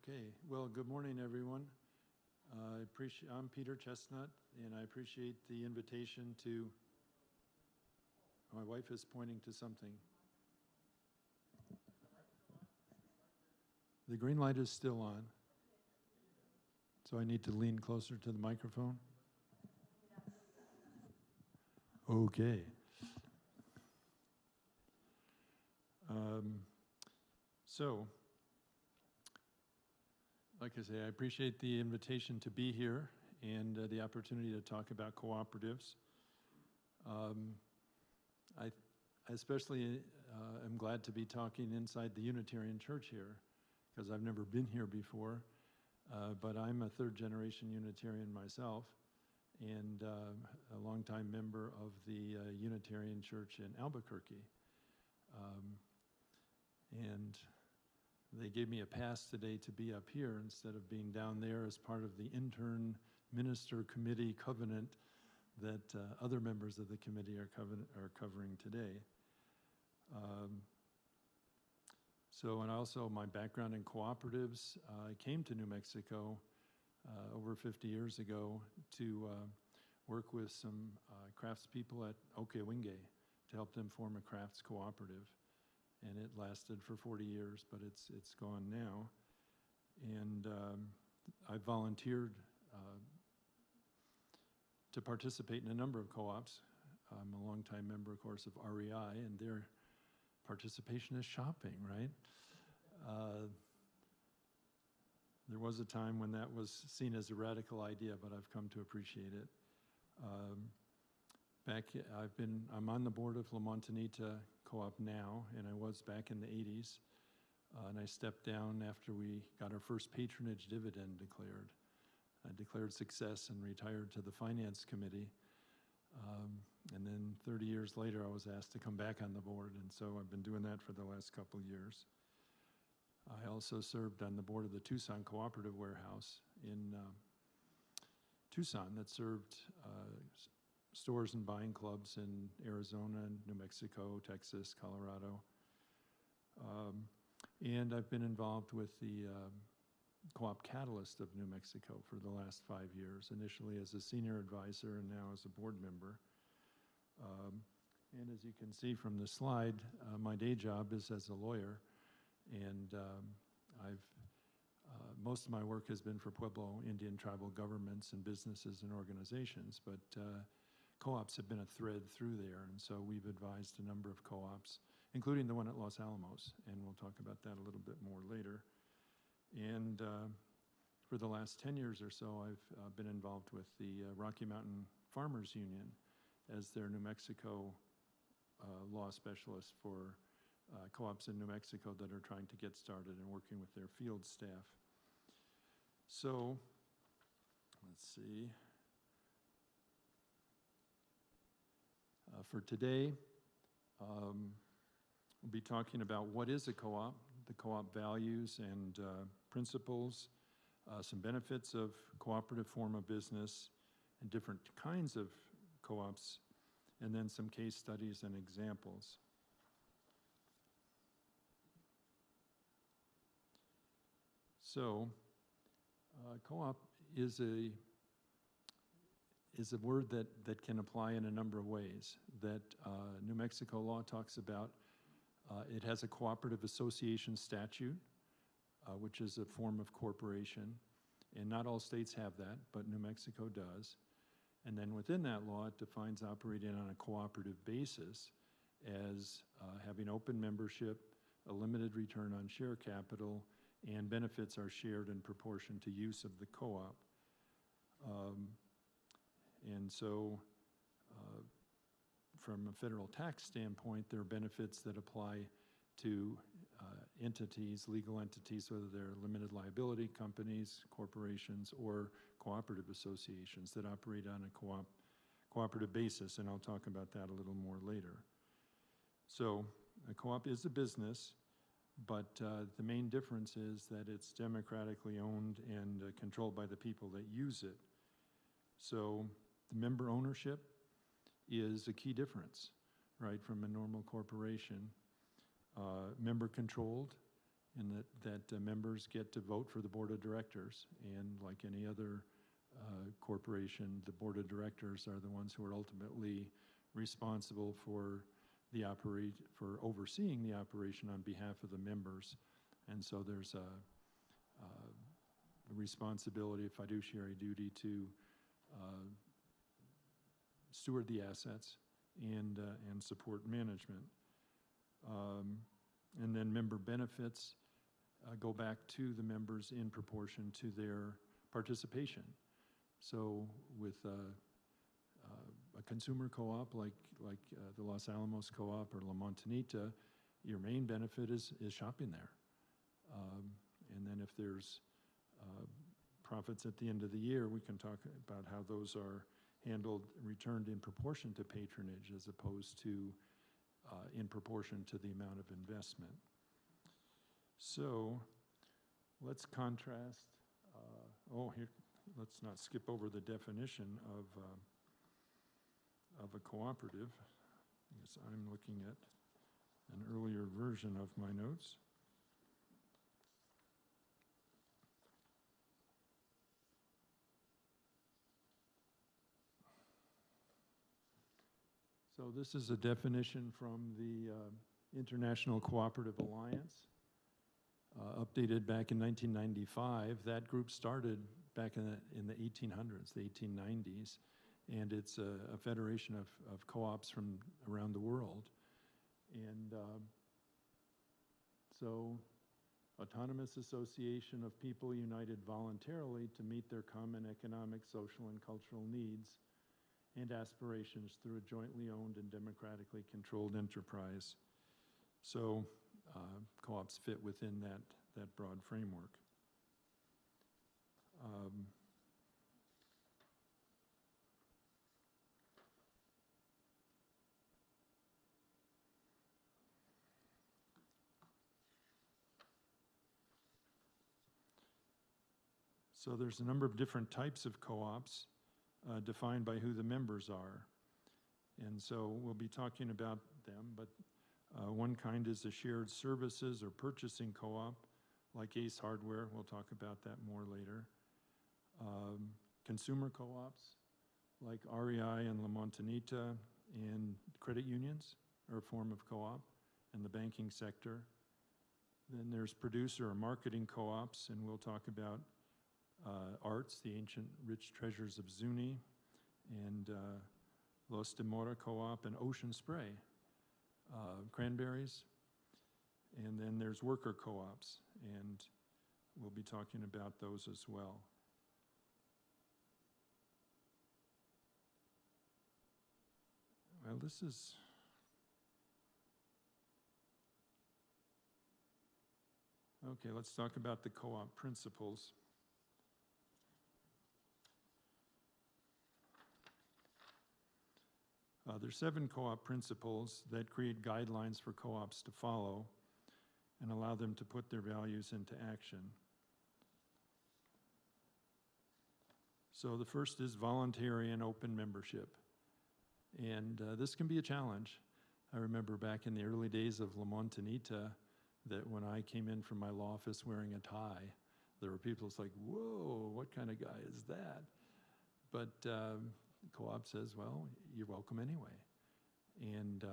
Okay, well, good morning, everyone. I'm Peter Chestnut, and I appreciate the invitation to. My wife is pointing to something. The green light is still on, so I need to lean closer to the microphone. Okay. So, like I say, I appreciate the invitation to be here and the opportunity to talk about cooperatives. I especially am glad to be talking inside the Unitarian Church here, because I've never been here before, but I'm a third-generation Unitarian myself, and a longtime member of the Unitarian Church in Albuquerque. And they gave me a pass today to be up here instead of being down there as part of the intern minister committee covenant that other members of the committee are covering today. And also my background in cooperatives, I came to New Mexico over 50 years ago to work with some craftspeople at Okewinge to help them form a crafts cooperative. And it lasted for 40 years, but it's gone now. And I volunteered to participate in a number of co-ops. I'm a longtime member, of course, of REI, and their participation is shopping, right? There was a time when that was seen as a radical idea, but I've come to appreciate it. I'm on the board of La Montanita Co-op now, and I was back in the 80s. And I stepped down after we got our first patronage dividend declared. I declared success and retired to the finance committee. And then 30 years later, I was asked to come back on the board, and so I've been doing that for the last couple of years. I also served on the board of the Tucson Cooperative Warehouse in Tucson that served stores and buying clubs in Arizona, New Mexico, Texas, Colorado. And I've been involved with the Co-op Catalyst of New Mexico for the last 5 years, initially as a senior advisor and now as a board member. And as you can see from the slide, my day job is as a lawyer, and most of my work has been for Pueblo Indian tribal governments and businesses and organizations, but co-ops have been a thread through there, and so we've advised a number of co-ops, including the one at Los Alamos, and we'll talk about that a little bit more later. And for the last 10 years or so, I've been involved with the Rocky Mountain Farmers Union as their New Mexico law specialist for co-ops in New Mexico that are trying to get started and working with their field staff. So, let's see. For today, we'll be talking about what is a co-op, the co-op values and principles, some benefits of cooperative form of business and different kinds of co-ops, and then some case studies and examples. So, co-op is a word that can apply in a number of ways that New Mexico law talks about. It has a cooperative association statute, which is a form of corporation, and not all states have that, but New Mexico does. And then within that law, it defines operating on a cooperative basis as having open membership, a limited return on share capital, and benefits are shared in proportion to use of the co-op. And so, from a federal tax standpoint, there are benefits that apply to entities, legal entities, whether they're limited liability companies, corporations, or cooperative associations that operate on a cooperative basis, and I'll talk about that a little more later. So, a co-op is a business, but the main difference is that it's democratically owned and controlled by the people that use it. So, the member ownership is a key difference, right, from a normal corporation. Member controlled, in that members get to vote for the board of directors. And like any other corporation, the board of directors are the ones who are ultimately responsible for for overseeing the operation on behalf of the members. And so there's a responsibility, a fiduciary duty to steward the assets and support management. And then member benefits go back to the members in proportion to their participation. So with a consumer co-op like the Los Alamos Co-op or La Montanita, your main benefit is shopping there. And then if there's profits at the end of the year, we can talk about how those are handled, returned in proportion to patronage as opposed to in proportion to the amount of investment. So let's contrast, here, let's not skip over the definition of a cooperative. I guess I'm looking at an earlier version of my notes. So this is a definition from the International Cooperative Alliance, updated back in 1995. That group started back in the 1800s, the 1890s, and it's a federation of co-ops from around the world. And so, autonomous association of people united voluntarily to meet their common economic, social, and cultural needs and aspirations through a jointly owned and democratically controlled enterprise. So co-ops fit within that broad framework. So there's a number of different types of co-ops defined by who the members are. And so we'll be talking about them, but one kind is a shared services or purchasing co-op, like Ace Hardware. We'll talk about that more later. Consumer co-ops, like REI and La Montanita, and credit unions are a form of co-op in the banking sector. Then there's producer or marketing co-ops, and we'll talk about Arts, the ancient rich treasures of Zuni, and Los de Mora Co-op, and Ocean Spray, cranberries. And then there's worker co-ops, and we'll be talking about those as well. Well, this is... Okay, let's talk about the co-op principles. There's 7 co-op principles that create guidelines for co-ops to follow and allow them to put their values into action. So the first is voluntary and open membership. And this can be a challenge. I remember back in the early days of La Montanita that when I came in from my law office wearing a tie, there were people who's like, whoa, what kind of guy is that? But co-op says, well, you're welcome anyway. And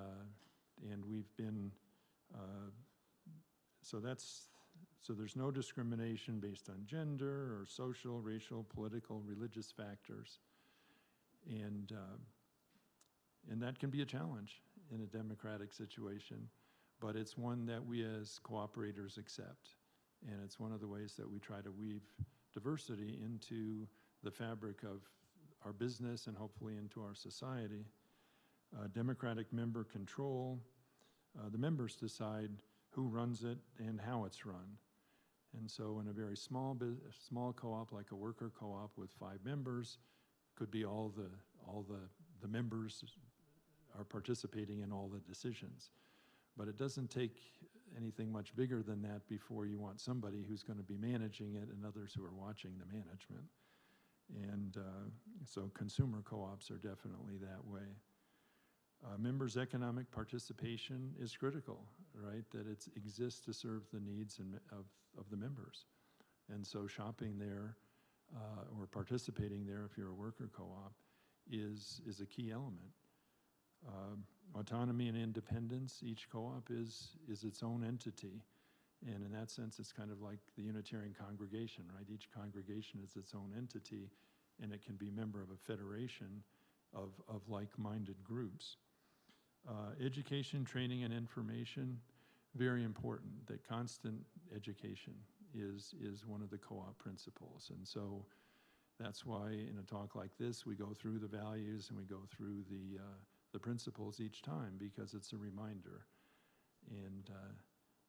we've been, so there's no discrimination based on gender or social, racial, political, religious factors. And that can be a challenge in a democratic situation, but it's one that we as cooperators accept. And it's one of the ways that we try to weave diversity into the fabric of our business and hopefully into our society. Democratic member control. The members decide who runs it and how it's run. And so in a very small co-op, like a worker co-op with 5 members, could be all the members are participating in all the decisions. But it doesn't take anything much bigger than that before you want somebody who's going to be managing it and others who are watching the management. And so consumer co-ops are definitely that way. Members' economic participation is critical, right? That it exists to serve the needs of the members. And so shopping there or participating there, if you're a worker co-op, is a key element. Autonomy and independence, each co-op is its own entity. And in that sense, it's kind of like the Unitarian congregation, right? Each congregation is its own entity, and it can be a member of a federation of like-minded groups. Education, training, and information, very important. That constant education is one of the co-op principles. And so that's why in a talk like this, we go through the values and we go through the principles each time, because it's a reminder. And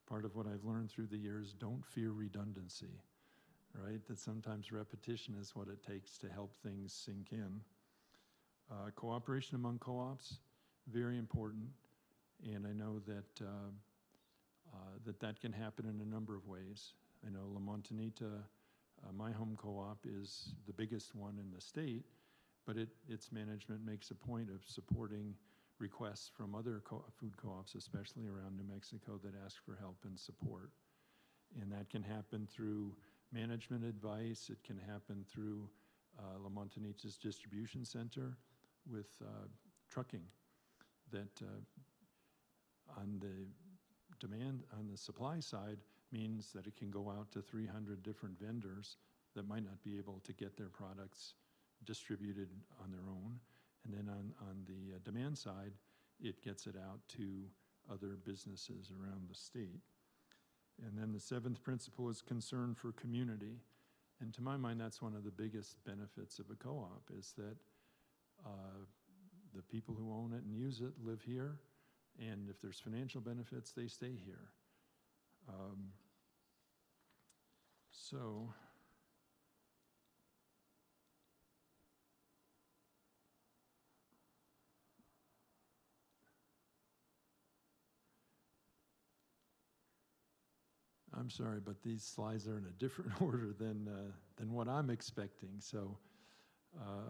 part of what I've learned through the years, don't fear redundancy, right? That sometimes repetition is what it takes to help things sink in. Cooperation among co-ops, very important, and I know that that can happen in a number of ways. I know La Montanita, my home co-op, is the biggest one in the state, but its management makes a point of supporting requests from other food co-ops, especially around New Mexico, that ask for help and support. And that can happen through management advice. It can happen through La Montanita's distribution center with trucking, that on the supply side means that it can go out to 300 different vendors that might not be able to get their products distributed on their own. And then on the demand side, it gets it out to other businesses around the state. And then the seventh principle is concern for community. And to my mind, that's one of the biggest benefits of a co-op, is that the people who own it and use it live here, and if there's financial benefits, they stay here. I'm sorry, but these slides are in a different order than what I'm expecting, so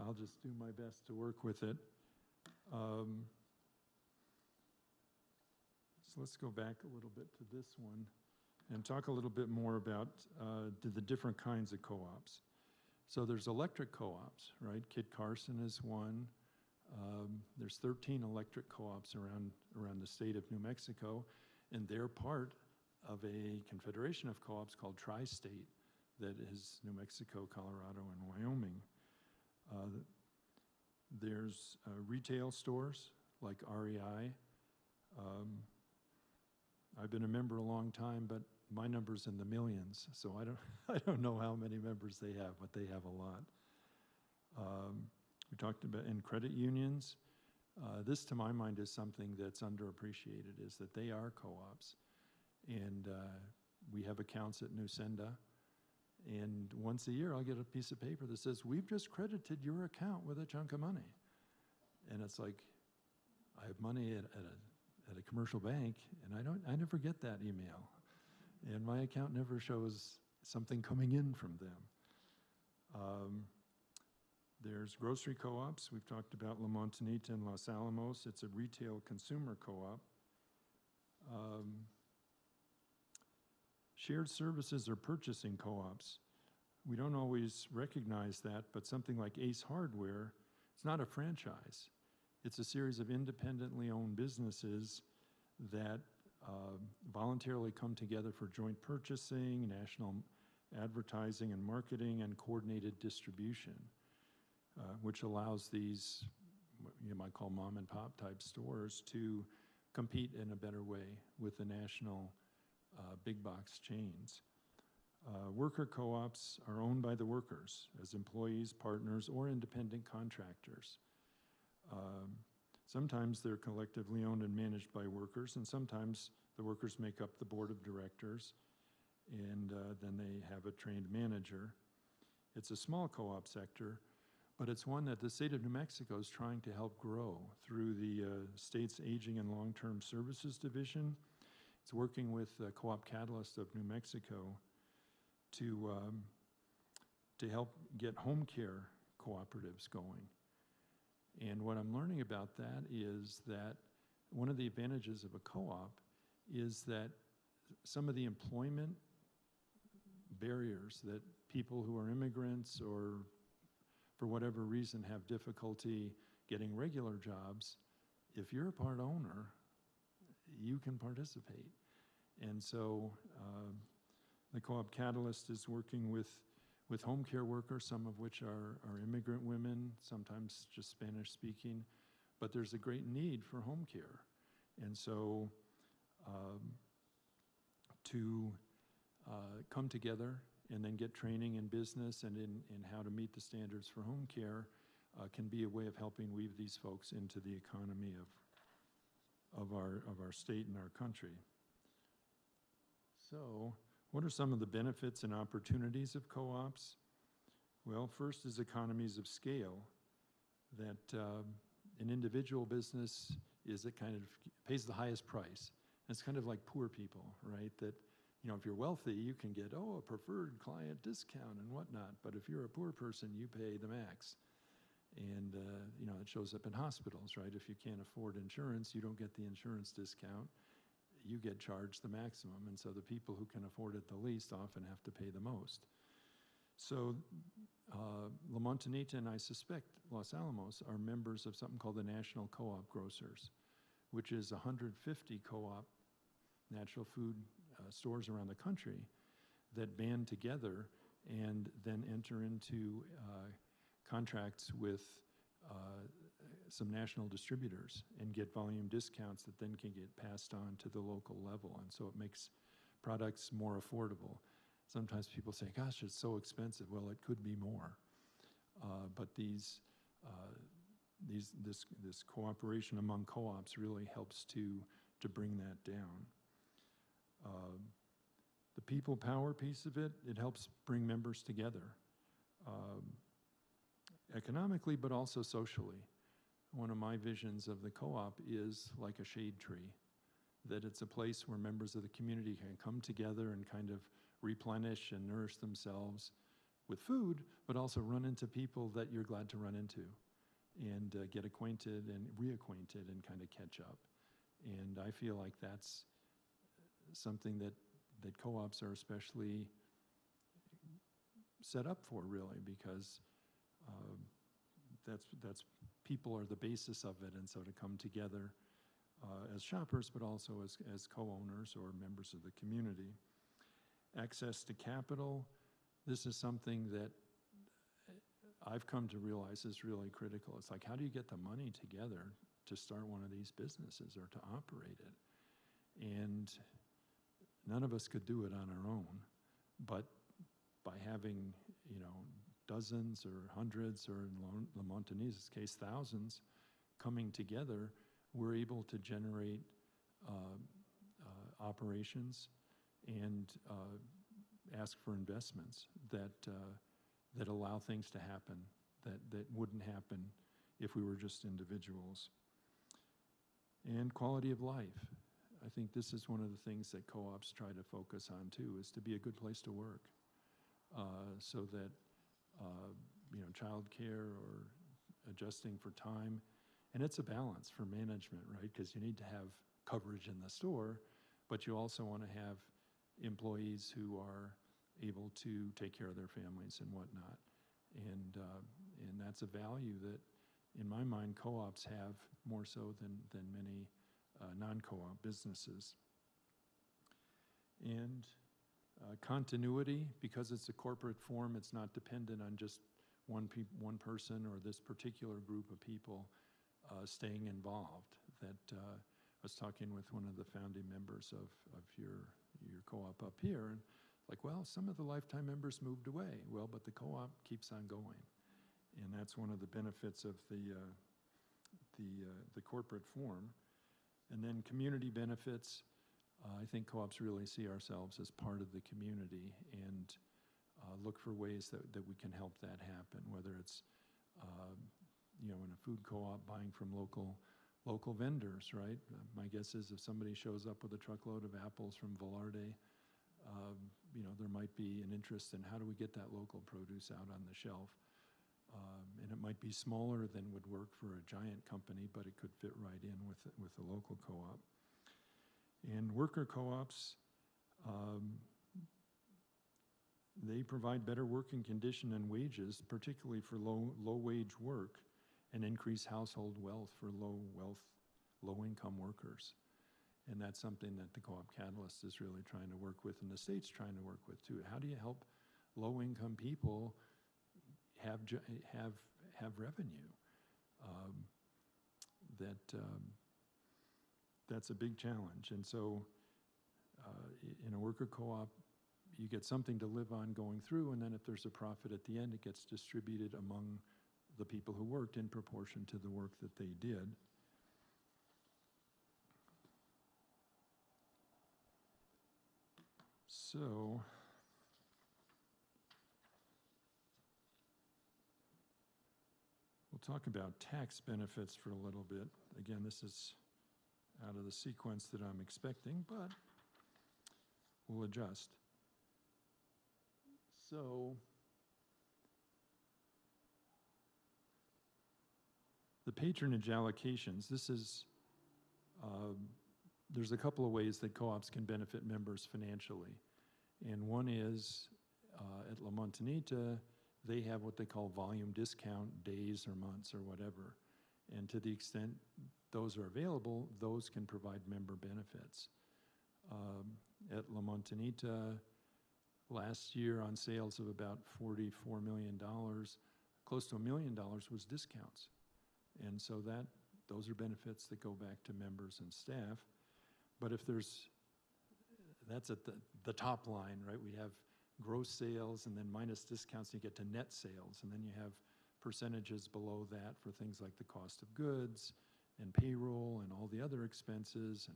I'll just do my best to work with it. So let's go back a little bit to this one and talk a little bit more about the different kinds of co-ops. So there's electric co-ops, right? Kit Carson is one. There's 13 electric co-ops around the state of New Mexico, and they're part of a confederation of co-ops called Tri-State that is New Mexico, Colorado, and Wyoming. There's retail stores like REI. I've been a member a long time, but my number's in the millions, so I don't know how many members they have, but they have a lot. We talked about in credit unions. This, to my mind, is something that's underappreciated, is that they are co-ops. And we have accounts at Newsenda, and once a year I'll get a piece of paper that says, we've just credited your account with a chunk of money. And it's like, I have money at a commercial bank, and I never get that email. And my account never shows something coming in from them. There's grocery co-ops. We've talked about La Montanita and Los Alamos. It's a retail consumer co-op. Shared services or purchasing co-ops. We don't always recognize that, but something like Ace Hardware, it's not a franchise. It's a series of independently owned businesses that voluntarily come together for joint purchasing, national advertising and marketing, and coordinated distribution, which allows these, what you might call mom and pop type stores, to compete in a better way with the national big box chains. Worker co-ops are owned by the workers as employees, partners, or independent contractors. Sometimes they're collectively owned and managed by workers, and sometimes the workers make up the board of directors, and then they have a trained manager. It's a small co-op sector, but it's one that the state of New Mexico is trying to help grow through the state's Aging and Long-Term Services Division. It's working with Co-op Catalyst of New Mexico to help get home care cooperatives going. And what I'm learning about that is that one of the advantages of a co-op is that some of the employment barriers that people who are immigrants or for whatever reason have difficulty getting regular jobs, if you're a part owner, you can participate. And so the Co-op Catalyst is working with home care workers, some of which are immigrant women, sometimes just Spanish speaking, but there's a great need for home care. And so to come together and then get training in business and in how to meet the standards for home care can be a way of helping weave these folks into the economy of our state and our country. So what are some of the benefits and opportunities of co-ops? Well, first is economies of scale, that an individual business is it kind of pays the highest price. And it's kind of like poor people, right? That, you know, if you're wealthy, you can get, a preferred client discount and whatnot. But if you're a poor person, you pay the max. And, you know, it shows up in hospitals, right? If you can't afford insurance, you don't get the insurance discount. You get charged the maximum. And so the people who can afford it the least often have to pay the most. So La Montanita and I suspect Los Alamos are members of something called the National Co-op Grocers, which is 150 co-op natural food stores around the country that band together and then enter into contracts with some national distributors and get volume discounts that then can get passed on to the local level. And so it makes products more affordable. Sometimes people say, gosh, it's so expensive. Well, it could be more. But this cooperation among co-ops really helps to bring that down. The people power piece of it, it helps bring members together economically, but also socially. One of my visions of the co-op is like a shade tree, that it's a place where members of the community can come together and kind of replenish and nourish themselves with food, but also run into people that you're glad to run into and get acquainted and reacquainted and kind of catch up. And I feel like that's something that co-ops are especially set up for, really, because that's people are the basis of it. And so to come together as shoppers, but also as co-owners or members of the community. Access to capital, this is something that I've come to realize is really critical. It's like, how do you get the money together to start one of these businesses or to operate it? And none of us could do it on our own, but by having, you know, dozens or hundreds, or in La Montanita's case, thousands, coming together, we're able to generate operations and ask for investments that allow things to happen that wouldn't happen if we were just individuals. And quality of life. I think this is one of the things that co-ops try to focus on too, is to be a good place to work, so that you know, childcare or adjusting for time, and it's a balance for management, right? Because you need to have coverage in the store, but you also want to have employees who are able to take care of their families and whatnot, and that's a value that, in my mind, co-ops have more so than many non-co-op businesses. And continuity, because it's a corporate form, it's not dependent on just one person or this particular group of people staying involved. That I was talking with one of the founding members of your co-op up here, and like, well, some of the lifetime members moved away. Well, but the co-op keeps on going, and that's one of the benefits of the corporate form. And then community benefits. I think co-ops really see ourselves as part of the community and look for ways that we can help that happen, whether it's you know, in a food co-op, buying from local vendors, right? My guess is if somebody shows up with a truckload of apples from Velarde, you know, there might be an interest in how do we get that local produce out on the shelf. And it might be smaller than would work for a giant company, but it could fit right in with a local co-op. And worker co-ops, they provide better working condition and wages, particularly for low wage work, and increase household wealth for low income workers. And that's something that the Co-op Catalyst is really trying to work with, and the state's trying to work with too. How do you help low income people have revenue? That's a big challenge. And so in a worker co-op, you get something to live on going through, and then if there's a profit at the end, it gets distributed among the people who worked in proportion to the work that they did. So we'll talk about tax benefits for a little bit. Again, this is out of the sequence that I'm expecting, but we'll adjust. So the patronage allocations, this is, there's a couple of ways that co-ops can benefit members financially. And one is at La Montanita, they have what they call volume discount days or months or whatever. And to the extent those are available, those can provide member benefits. At La Montanita, last year on sales of about $44 million, close to $1 million was discounts. And so those are benefits that go back to members and staff. But if that's at the top line, right? We have gross sales and then minus discounts, you get to net sales. And then you have percentages below that for things like the cost of goods and payroll and all the other expenses.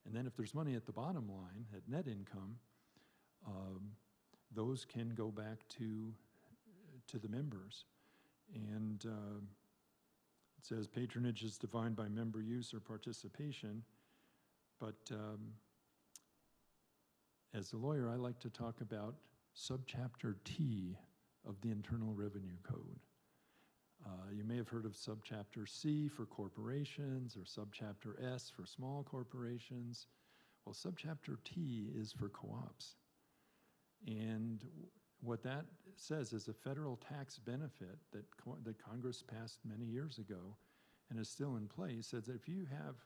And then if there's money at the bottom line, at net income, those can go back to the members. And it says patronage is defined by member use or participation, but as a lawyer, I like to talk about subchapter T of the Internal Revenue Code. You may have heard of subchapter C for corporations or subchapter S for small corporations. Well, subchapter T is for co-ops. And what that says is a federal tax benefit that Congress passed many years ago and is still in place, says that if you have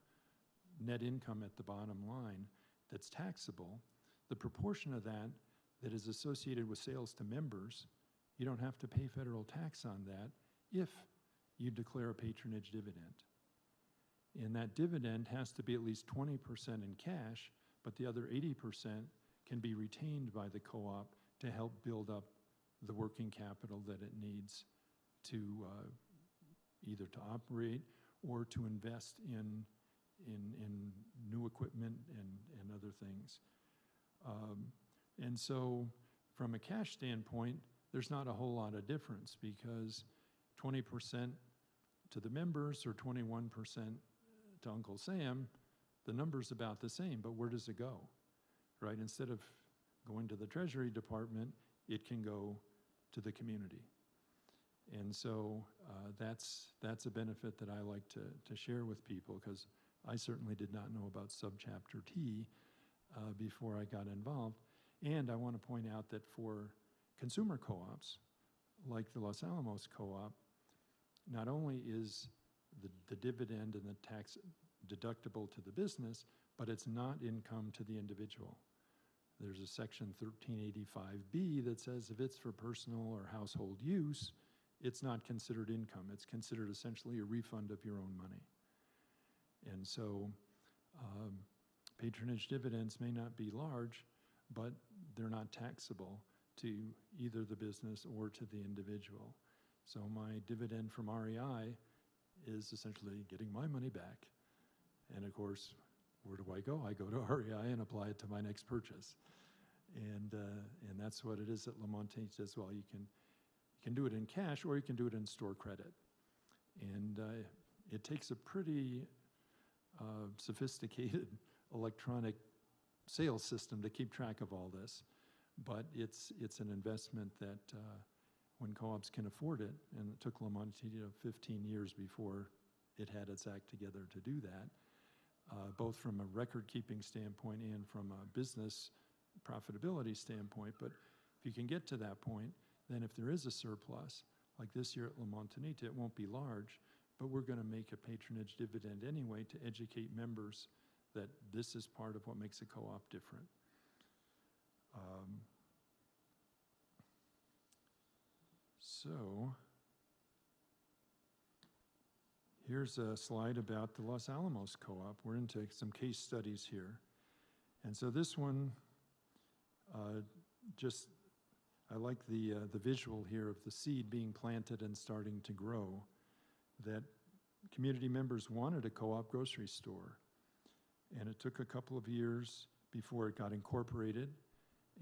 net income at the bottom line that's taxable, the proportion of that that is associated with sales to members, you don't have to pay federal tax on that if you declare a patronage dividend. And that dividend has to be at least 20% in cash, but the other 80% can be retained by the co-op to help build up the working capital that it needs to either to operate or to invest in new equipment and other things. And so from a cash standpoint, there's not a whole lot of difference because 20% to the members or 21% to Uncle Sam, the number's about the same, but where does it go, right? Instead of going to the Treasury Department, it can go to the community. And so that's a benefit that I like to share with people because I certainly did not know about subchapter T before I got involved. And I want to point out that for consumer co-ops, like the Los Alamos Co-op, not only is the dividend and the tax deductible to the business, but it's not income to the individual. There's a section 1385B that says if it's for personal or household use, it's not considered income. It's considered essentially a refund of your own money. And so patronage dividends may not be large, but they're not taxable to either the business or to the individual. So my dividend from REI is essentially getting my money back. And of course, where do I go? I go to REI and apply it to my next purchase. And that's what it is at Lamont as well. You can do it in cash or you can do it in store credit. And it takes a pretty sophisticated electronic sales system to keep track of all this. But it's an investment that when co-ops can afford it, and it took Lamont 15 years before it had its act together to do that, both from a record-keeping standpoint and from a business profitability standpoint. But if you can get to that point, then if there is a surplus, like this year at La Montanita, it won't be large, but we're going to make a patronage dividend anyway to educate members that this is part of what makes a co-op different. So here's a slide about the Los Alamos Co-op. We're into some case studies here. And so this one, I like the visual here of the seed being planted and starting to grow, that community members wanted a co-op grocery store. And it took a couple of years before it got incorporated,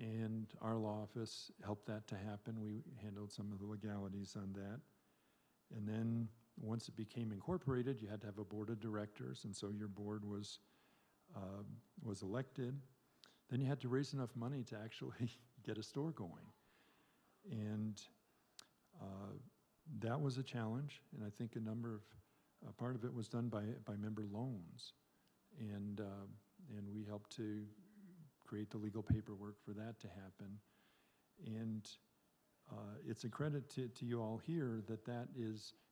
and our law office helped that to happen. We handled some of the legalities on that. And then once it became incorporated, you had to have a board of directors, and so your board was elected. Then you had to raise enough money to actually get a store going. And that was a challenge, and I think part of it was done by member loans. And we helped to create the legal paperwork for that to happen. And it's a credit to you all here that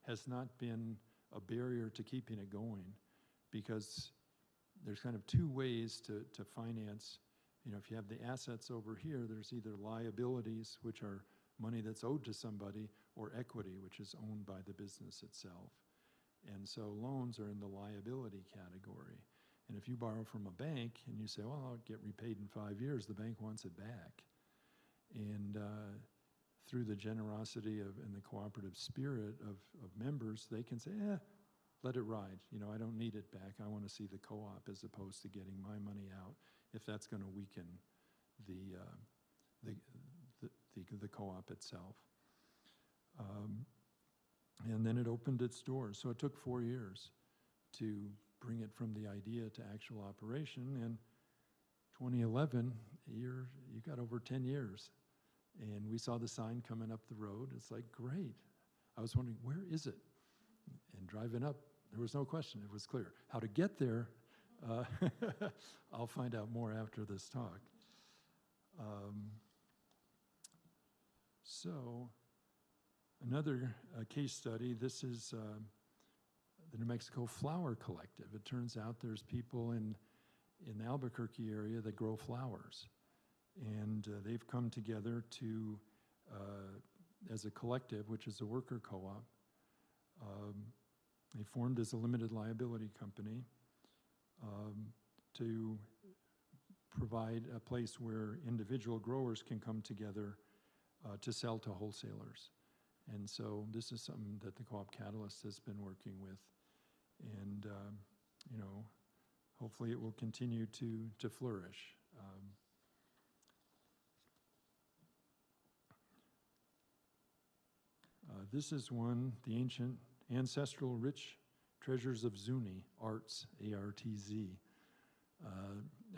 has not been a barrier to keeping it going, because there's kind of two ways to finance. If you have the assets over here, there's either liabilities, which are money that's owed to somebody, or equity, which is owned by the business itself. And so loans are in the liability category. And if you borrow from a bank and you say, well, I'll get repaid in 5 years, the bank wants it back. And through the generosity and the cooperative spirit of members, they can say, let it ride. I don't need it back. I want to see the co-op as opposed to getting my money out, if that's going to weaken the co-op itself. And then it opened its doors. So it took 4 years to bring it from the idea to actual operation. And 2011, you got over 10 years. And we saw the sign coming up the road. It's like, great. I was wondering, where is it? And driving up, there was no question. It was clear. How to get there, I'll find out more after this talk. So another case study, this is the New Mexico Flower Collective. It turns out there's people in the Albuquerque area that grow flowers. And they've come together to, as a collective, which is a worker co-op. They formed as a limited liability company to provide a place where individual growers can come together to sell to wholesalers. And so this is something that the Co-op Catalyst has been working with. And, hopefully it will continue to flourish. This is one, the ancient ancestral rich treasures of Zuni, ARTZ, A-R-T-Z.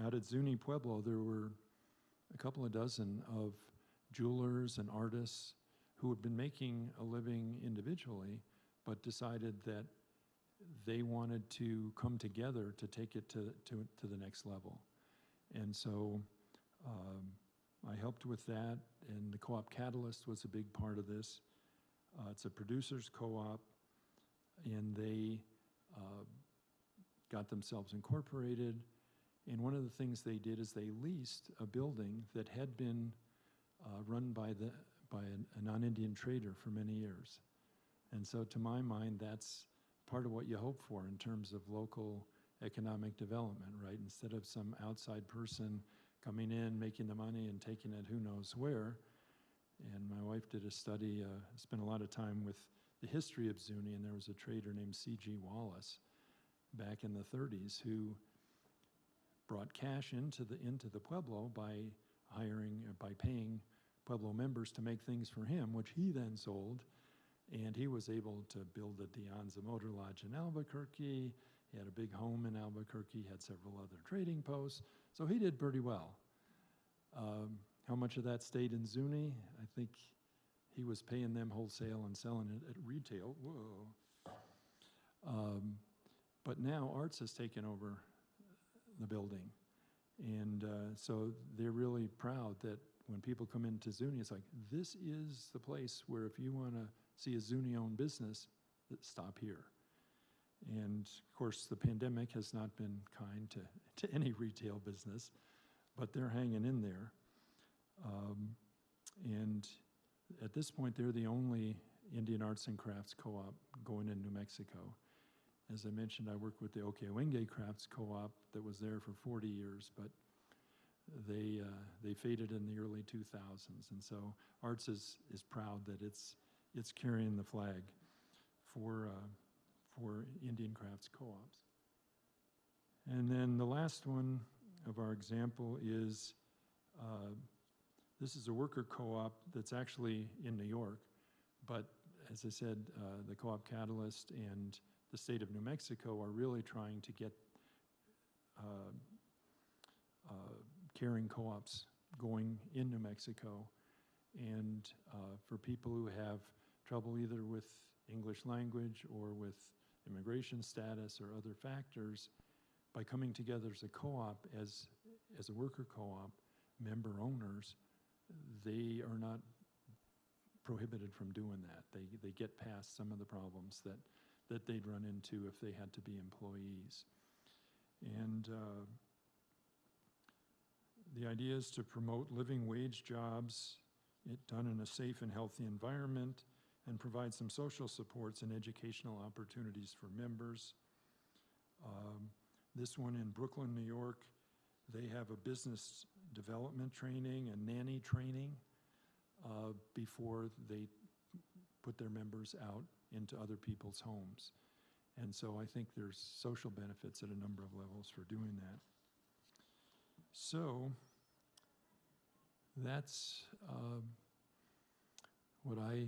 Out at Zuni Pueblo, there were a couple of dozen of jewelers and artists who had been making a living individually, but decided that they wanted to come together to take it to the next level. And so I helped with that, and the Co-op Catalyst was a big part of this. It's a producers co-op, and they got themselves incorporated. And one of the things they did is they leased a building that had been run by a non-Indian trader for many years. And so to my mind, that's part of what you hope for in terms of local economic development, right? Instead of some outside person coming in, making the money and taking it who knows where. And my wife did a study, spent a lot of time with the history of Zuni, and there was a trader named C.G. Wallace back in the 30s who brought cash into the Pueblo by paying Pueblo members to make things for him, which he then sold. And he was able to build the De Anza Motor Lodge in Albuquerque. He had a big home in Albuquerque, had several other trading posts. So he did pretty well. How much of that stayed in Zuni? I think he was paying them wholesale and selling it at retail. Whoa. But now Arts has taken over the building. And so they're really proud that when people come into Zuni, it's like, this is the place where if you want to see a Zuni-owned business, stop here. And of course, the pandemic has not been kind to any retail business, but they're hanging in there. And at this point, they're the only Indian arts and crafts co-op going in New Mexico. As I mentioned, I worked with the Okeowenge Crafts Co-op that was there for 40 years, but they faded in the early 2000s. And so Arts is proud that it's carrying the flag for Indian crafts co-ops. And then the last one of our example is, this is a worker co-op that's actually in New York, but as I said, the Co-op Catalyst and the state of New Mexico are really trying to get caring co-ops going in New Mexico. And for people who have trouble either with English language or with immigration status or other factors, by coming together as a co-op, as a worker co-op, member owners, they are not prohibited from doing that. They get past some of the problems that they'd run into if they had to be employees. And the idea is to promote living wage jobs, done in a safe and healthy environment, and provide some social supports and educational opportunities for members. This one in Brooklyn, New York, they have a business development training and nanny training before they put their members out into other people's homes. And so I think there's social benefits at a number of levels for doing that. So that's what I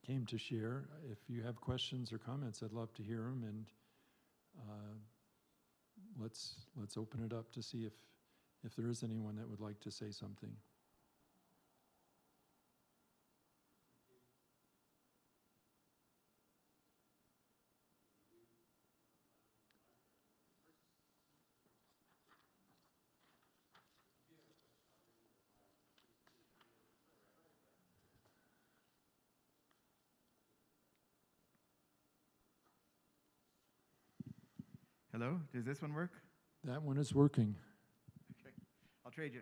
came to share. If you have questions or comments, I'd love to hear them, and let's open it up to see if there is anyone that would like to say something. Hello, does this one work? That one is working. Okay, I'll trade you.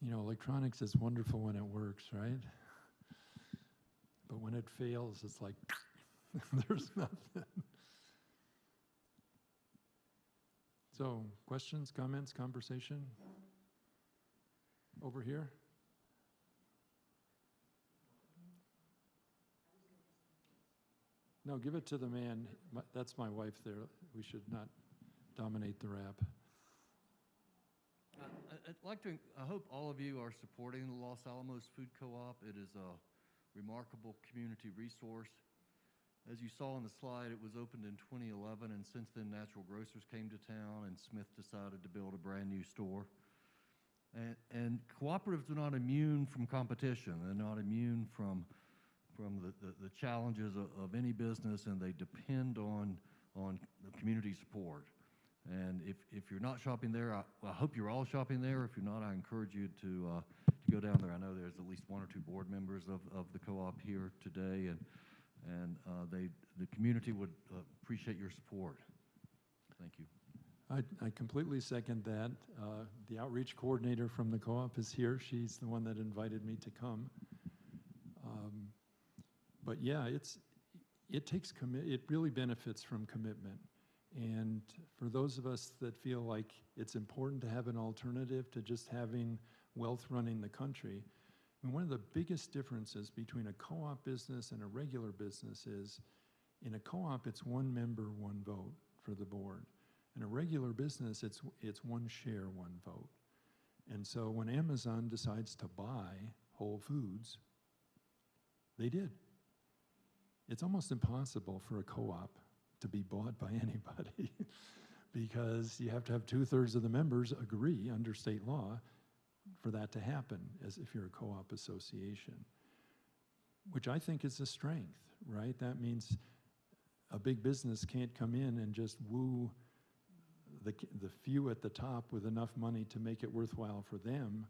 You know, electronics is wonderful when it works, right? But when it fails, it's like, there's nothing. So, questions, comments, conversation? Over here? No, give it to the man. That's my wife there. We should not dominate the rap. I hope all of you are supporting the Los Alamos Food Co-op. It is a remarkable community resource. As you saw on the slide, it was opened in 2011, and since then Natural Grocers came to town and Smith decided to build a brand new store. And cooperatives are not immune from competition. They're not immune from the challenges of any business, and they depend on the community support. And if you're not shopping there, I hope you're all shopping there. If you're not, I encourage you to go down there. I know there's at least one or two board members of the co-op here today, and the community would appreciate your support. Thank you. I completely second that. The outreach coordinator from the co-op is here. She's the one that invited me to come. But yeah, it takes it really benefits from commitment. And for those of us that feel like it's important to have an alternative to just having wealth running the country, I mean, one of the biggest differences between a co-op business and a regular business is, in a co-op, it's one member, one vote for the board. In a regular business, it's one share, one vote. And so when Amazon decides to buy Whole Foods, they did. It's almost impossible for a co-op to be bought by anybody. because you have to have 2/3 of the members agree under state law for that to happen, as if you're a co-op association, which I think is a strength, right? That means a big business can't come in and just woo the few at the top with enough money to make it worthwhile for them,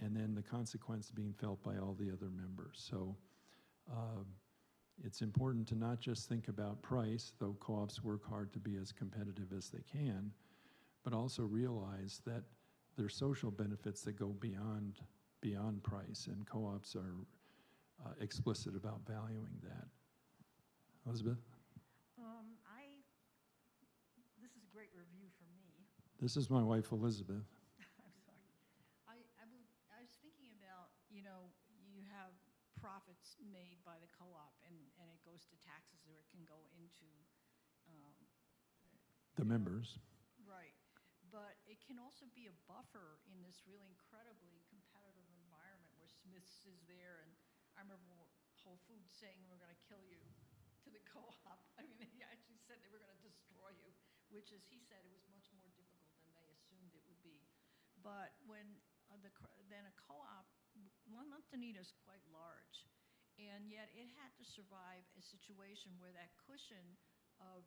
and then the consequence being felt by all the other members. So it's important to not just think about price, though co-ops work hard to be as competitive as they can, but also realize that there's social benefits that go beyond price, and co-ops are explicit about valuing that. Elizabeth? This is a great review for me. This is my wife, Elizabeth. I'm sorry. I was thinking about, you have profits made by the co-op, and it goes to taxes, or it can go into The members. right. But it can also be a buffer in this really incredibly competitive environment where Smith's is there, and I remember Whole Foods saying, "We're going to kill you," to the co-op. I mean, they actually said they were going to destroy you, which, as he said, it was much more difficult than they assumed it would be. But when then a co-op, Montanita is quite large, and yet it had to survive a situation where that cushion of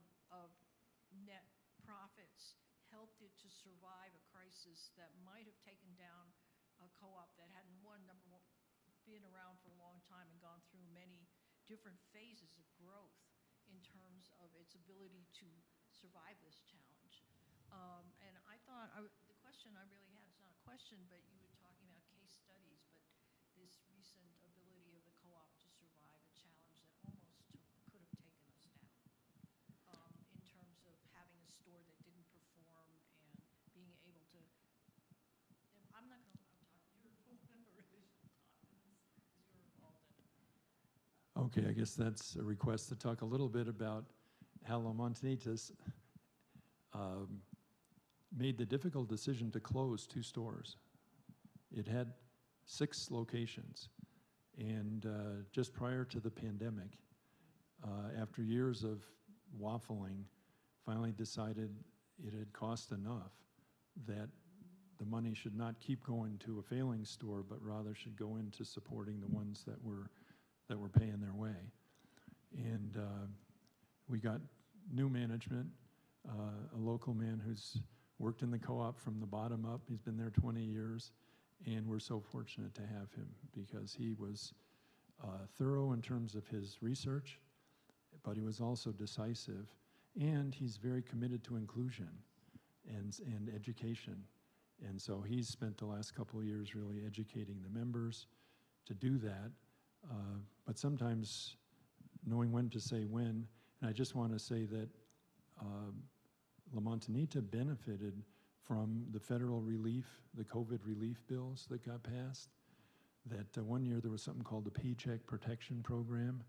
net profits helped it to survive a crisis that might have taken down a co-op that had been around for a long time and gone through many different phases of growth in terms of its ability to survive this challenge. And I thought, the question I really had is not a question, but you were talking about case studies, but this recent ability of the co-op to survive a challenge that almost could have taken us down, in terms of having a store that didn't perform and being able to, I'm not going to, you're really should talk to this because you're involved in it. Okay, I guess that's a request to talk a little bit about how La Montanitas made the difficult decision to close 2 stores. It had 6 locations, and just prior to the pandemic, after years of waffling, finally decided it had cost enough that the money should not keep going to a failing store, but rather should go into supporting the ones that were paying their way. And we got new management, a local man who's worked in the co-op from the bottom up. He's been there 20 years, and we're so fortunate to have him because he was thorough in terms of his research, but he was also decisive, and he's very committed to inclusion and education. And so he's spent the last couple of years really educating the members to do that, but sometimes knowing when to say when. And I just want to say that La Montanita benefited from the federal relief, the COVID relief bills that got passed. That one year there was something called the Paycheck Protection Program,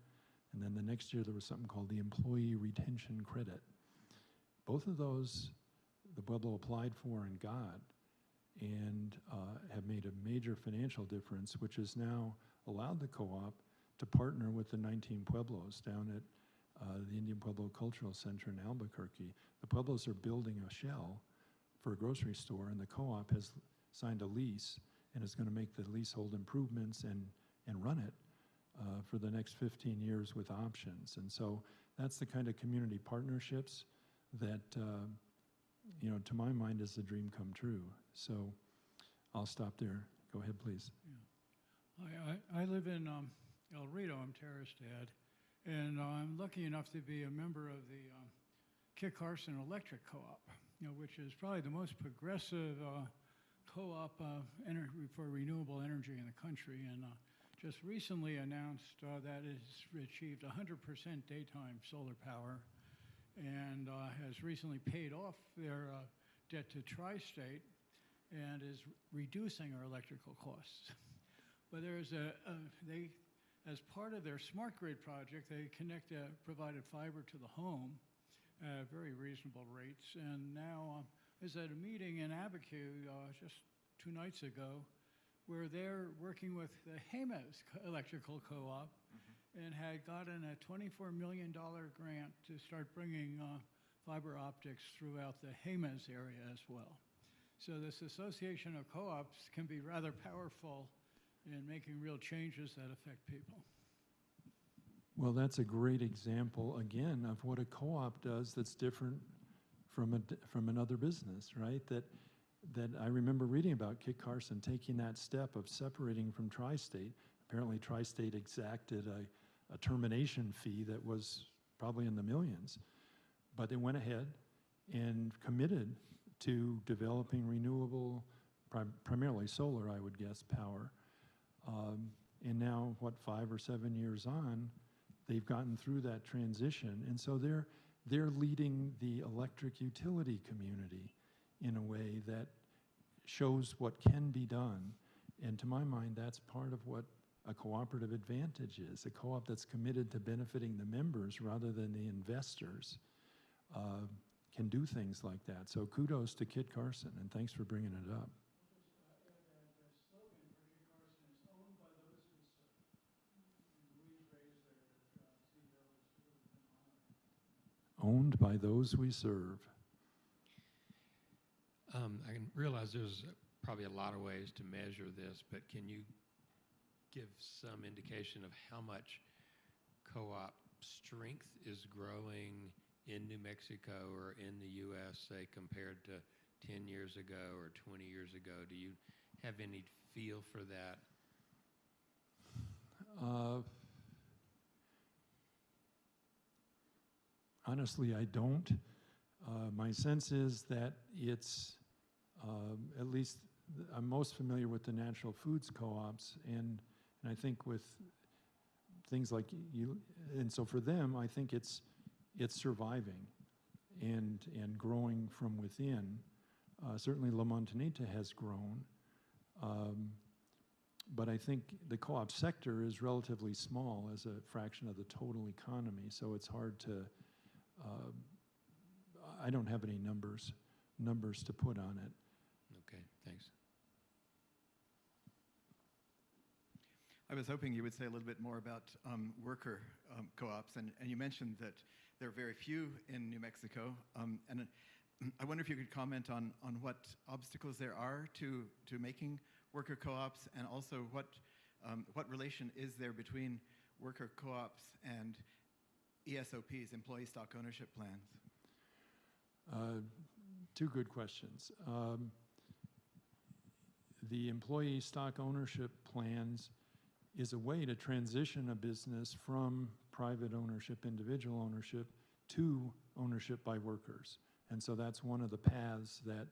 and then the next year there was something called the Employee Retention Credit. Both of those the Pueblo applied for and got, and have made a major financial difference, which has now allowed the co-op to partner with the 19 Pueblos down at the Indian Pueblo Cultural Center in Albuquerque. The Pueblos are building a shell for a grocery store, and the co-op has signed a lease and is going to make the leasehold improvements and run it for the next 15 years with options. And so that's the kind of community partnerships that, to my mind, is the dream come true. So I'll stop there. Go ahead, please. Yeah. I live in El Rito. I'm Terrace Dad, and I'm lucky enough to be a member of the Kit Carson Electric Co-op, which is probably the most progressive co-op for renewable energy in the country, and just recently announced that it's achieved 100% daytime solar power, and has recently paid off their debt to Tri-State, and is reducing our electrical costs. But there's as part of their smart grid project, they provided fiber to the home at very reasonable rates. And now I was at a meeting in Abiquiu just 2 nights ago where they're working with the Jemez Electrical Co-op and had gotten a $24 million grant to start bringing fiber optics throughout the Jemez area as well. So this association of co-ops can be rather powerful in making real changes that affect people. Well, that's a great example, again, of what a co-op does that's different from another business, right? That I remember reading about Kit Carson taking that step of separating from Tri-State. Apparently, Tri-State exacted a termination fee that was probably in the millions. But they went ahead and committed to developing renewable, primarily solar, I would guess, power. And now, 5 or 7 years on, they've gotten through that transition. And so they're leading the electric utility community in a way that shows what can be done. And to my mind, that's part of what a cooperative advantage is. A co-op that's committed to benefiting the members rather than the investors can do things like that. So kudos to Kit Carson, and thanks for bringing it up. Owned by those we serve. I can realize there's probably a lot of ways to measure this, but can you give some indication of how much co-op strength is growing in New Mexico or in the U.S., say, compared to 10 years ago or 20 years ago? Do you have any feel for that? Honestly, I don't. My sense is that it's, at least I'm most familiar with the natural foods co-ops, and I think with things like you, and so for them, I think it's surviving and growing from within. Certainly La Montanita has grown, but I think the co-op sector is relatively small as a fraction of the total economy, so it's hard to, I don't have any numbers to put on it. Okay, thanks. I was hoping you would say a little bit more about worker co-ops, and you mentioned that there are very few in New Mexico, and I wonder if you could comment on what obstacles there are to making worker co-ops, and also what relation is there between worker co-ops and ESOPs, employee stock ownership plans? Two good questions. The employee stock ownership plans is a way to transition a business from private ownership, individual ownership, to ownership by workers. And so that's one of the paths that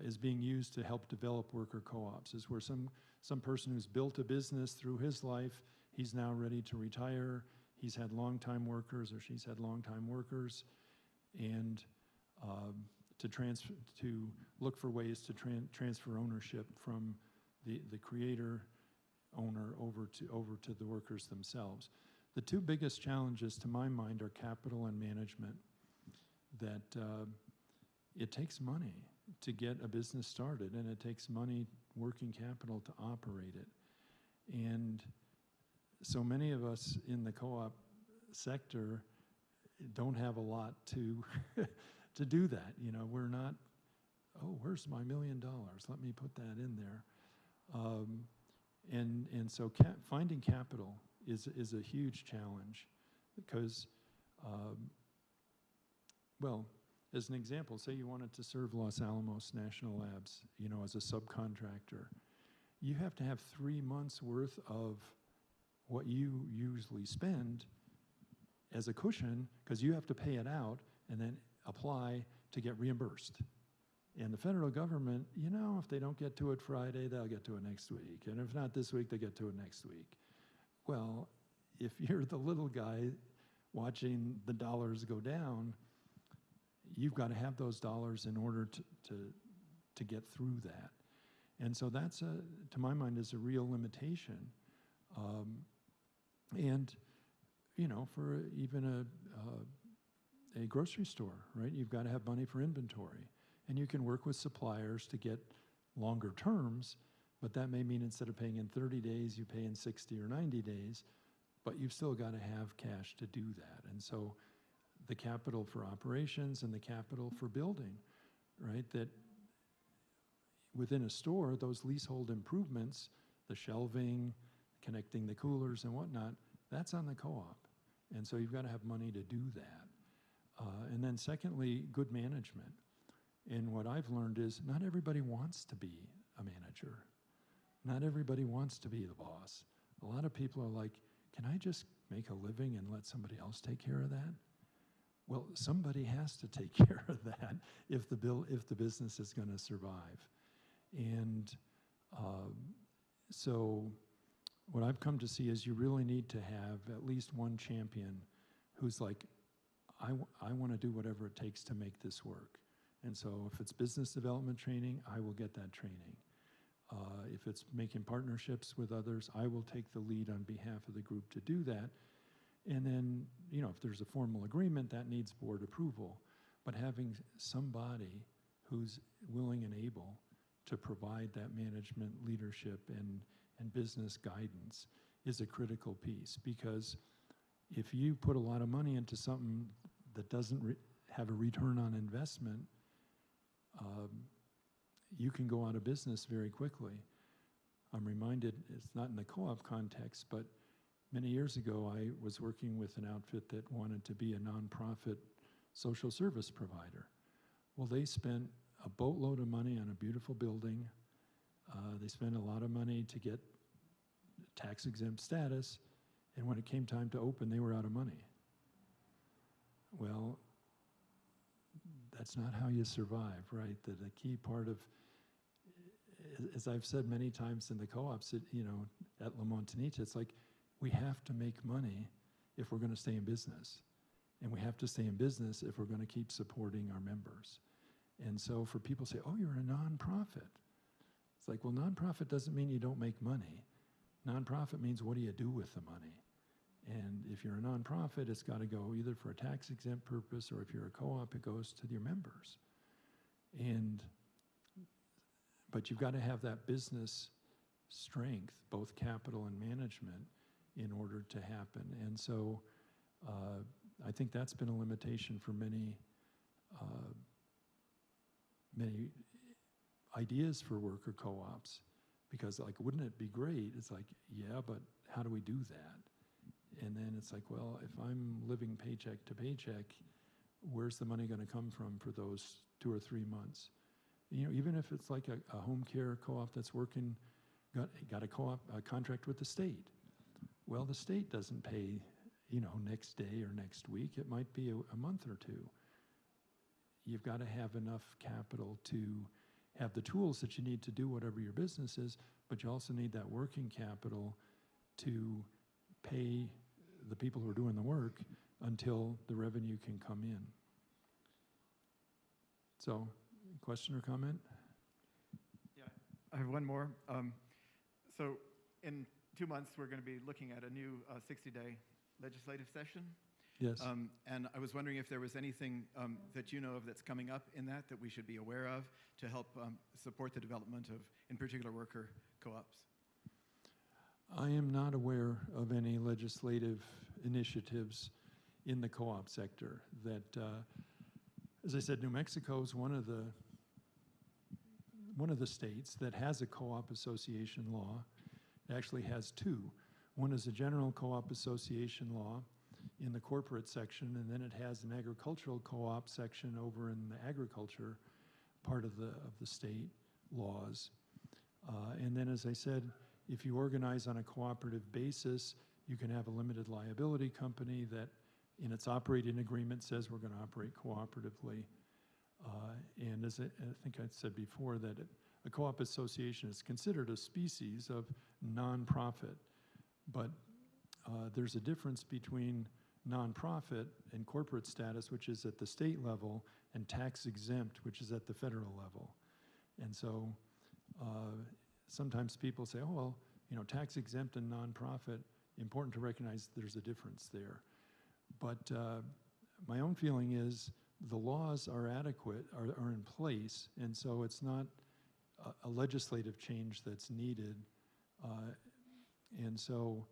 is being used to help develop worker co-ops, is where some person who's built a business through his life, he's now ready to retire, he's had long-time workers or she's had long-time workers, and to look for ways to transfer ownership from the creator owner over to the workers themselves. The two biggest challenges to my mind are capital and management. That it takes money to get a business started, and it takes money, working capital, to operate it. And so many of us in the co-op sector don't have a lot to to do that. You know, we're not, oh, where's my $1 million? Let me put that in there. And so finding capital is a huge challenge because, well, as an example, say you wanted to serve Los Alamos National Labs, you know, as a subcontractor. You have to have 3 months worth of what you usually spend as a cushion, because you have to pay it out and then apply to get reimbursed. And the federal government, you know, if they don't get to it Friday, they'll get to it next week. And if not this week, they get to it next week. Well, if you're the little guy watching the dollars go down, you've got to have those dollars in order to get through that. And so that's, to my mind, is a real limitation. And, you know, for even a grocery store, right, you've got to have money for inventory. And you can work with suppliers to get longer terms, but that may mean instead of paying in 30 days, you pay in 60 or 90 days. but you've still got to have cash to do that. And so the capital for operations and the capital for building, right? That within a store, those leasehold improvements, the shelving, connecting the coolers and whatnot, that's on the co-op. And so you've got to have money to do that. And then secondly, good management. And what I've learned is not everybody wants to be a manager. Not everybody wants to be the boss. A lot of people are like, can I just make a living and let somebody else take care of that? Well, somebody has to take care of that if the business is going to survive. And so what I've come to see is you really need to have at least one champion who's like, I want to do whatever it takes to make this work. And so if it's business development training, I will get that training. If it's making partnerships with others, I will take the lead on behalf of the group to do that. And then, you know, if there's a formal agreement, that needs board approval. But having somebody who's willing and able to provide that management, leadership, and business guidance is a critical piece. Because if you put a lot of money into something that doesn't have a return on investment, you can go out of business very quickly. I'm reminded, it's not in the co-op context, but many years ago I was working with an outfit that wanted to be a nonprofit social service provider. Well, they spent a boatload of money on a beautiful building. They spent a lot of money to get tax-exempt status, and when it came time to open, they were out of money. Well, that's not how you survive, right? The key part of, as I've said many times in the co-ops, you know, at La Montanita, it's like we have to make money if we're going to stay in business. And we have to stay in business if we're going to keep supporting our members. And so for people to say, oh, you're a nonprofit. It's like, well, nonprofit doesn't mean you don't make money. Nonprofit means what do you do with the money? And if you're a nonprofit, it's got to go either for a tax-exempt purpose, or if you're a co-op, it goes to your members. But you've got to have that business strength, both capital and management, in order to happen. And so I think that's been a limitation for many ideas for worker co-ops. Because, like, wouldn't it be great? It's like, yeah, but how do we do that? And then it's like, well, if I'm living paycheck to paycheck, where's the money going to come from for those 2 or 3 months? You know, even if it's like a home care co-op that's working, got a co-op contract with the state. Well, the state doesn't pay, you know, next day or next week. It might be a month or two. You've got to have enough capital to have the tools that you need to do whatever your business is, but you also need that working capital to pay the people who are doing the work until the revenue can come in. So, question or comment? Yeah, I have one more. So in 2 months, we're going to be looking at a new 60-day legislative session. Yes. And I was wondering if there was anything that you know of that's coming up in that we should be aware of to help support the development of, in particular, worker co-ops. I am not aware of any legislative initiatives in the co-op sector that, as I said, New Mexico is one of the states that has a co-op association law. It actually has two. One is a general co-op association law in the corporate section, and then it has an agricultural co-op section over in the agriculture part of the state laws. And then, as I said, if you organize on a cooperative basis, you can have a limited liability company that in its operating agreement says we're going to operate cooperatively. And as I think I said before, that a co-op association is considered a species of nonprofit, but there's a difference between nonprofit and corporate status, which is at the state level, and tax exempt, which is at the federal level. And so sometimes people say, oh, well, you know, tax exempt and nonprofit, important to recognize there's a difference there. But my own feeling is the laws are adequate, are in place, and so it's not a legislative change that's needed. And so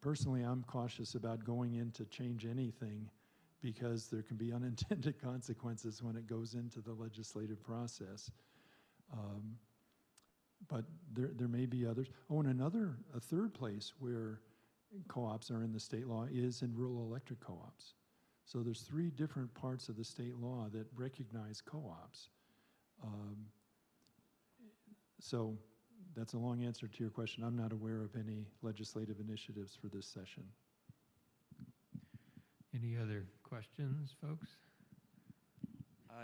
personally, I'm cautious about going in to change anything because there can be unintended consequences when it goes into the legislative process. But there may be others. Oh, and a third place where co-ops are in the state law is in rural electric co-ops. So there's 3 different parts of the state law that recognize co-ops. So that's a long answer to your question. I'm not aware of any legislative initiatives for this session. Any other questions, folks?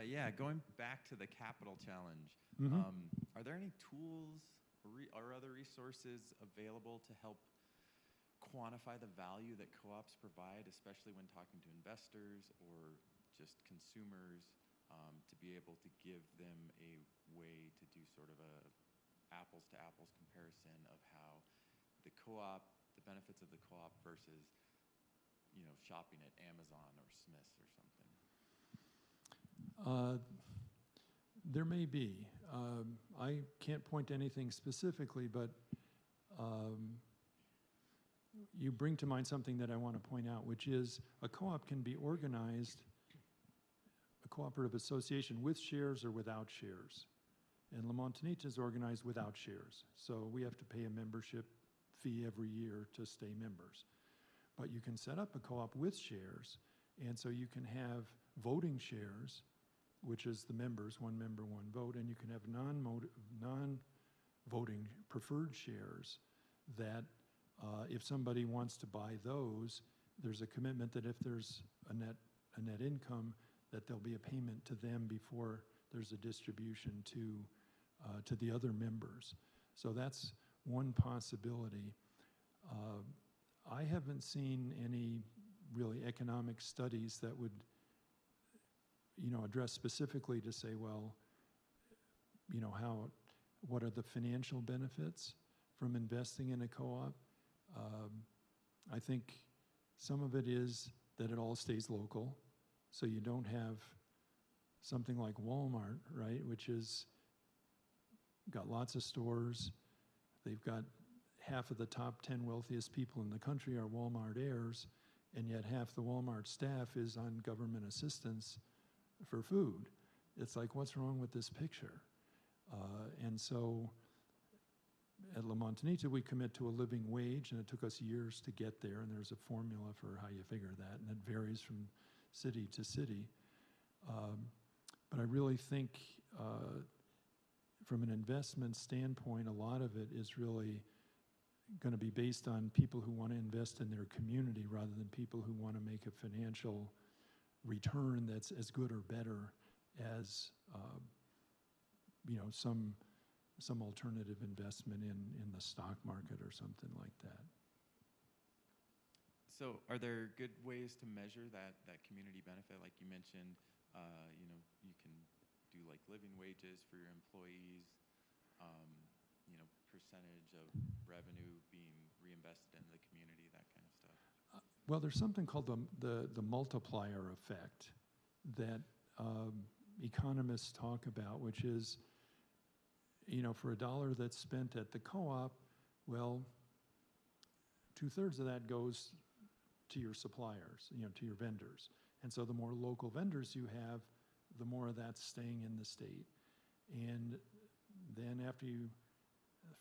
Yeah, going back to the capital challenge, are there any tools or other resources available to help quantify the value that co-ops provide, especially when talking to investors or just consumers, to be able to give them a way to do sort of a apples to apples comparison of how the co-op, the benefits of the co-op versus, shopping at Amazon or Smith's or something? There may be. I can't point to anything specifically, but you bring to mind something that I want to point out, which is a co-op can be organized, a cooperative association, with shares or without shares. And La Montanita is organized without shares. So we have to pay a membership fee every year to stay members. But you can set up a co-op with shares, and so you can have voting shares, which is the members, 1 member, 1 vote, and you can have non-voting preferred shares that if somebody wants to buy those, there's a commitment that if there's a net income, that there'll be a payment to them before there's a distribution to the other members. So that's one possibility. I haven't seen any really economic studies that would address specifically to say, well, what are the financial benefits from investing in a co-op? I think some of it is that it all stays local, so you don't have something like Walmart, right, which is got lots of stores. They've got half of the top 10 wealthiest people in the country are Walmart heirs, and yet half the Walmart staff is on government assistance for food. It's like, what's wrong with this picture? And so at La Montanita, we commit to a living wage, and it took us years to get there, and there's a formula for how you figure that, and it varies from city to city. But I really think from an investment standpoint, a lot of it is really going to be based on people who want to invest in their community rather than people who want to make a financial return that's as good or better as some alternative investment in the stock market or something like that. So are there good ways to measure that community benefit? Like you mentioned, you can do like living wages for your employees, percentage of revenue being reinvested in the community, that kind of stuff. Well, there's something called the multiplier effect that economists talk about, which is, for $1 that's spent at the co-op, well, 2/3 of that goes to your suppliers, to your vendors. And so the more local vendors you have, the more of that's staying in the state. And then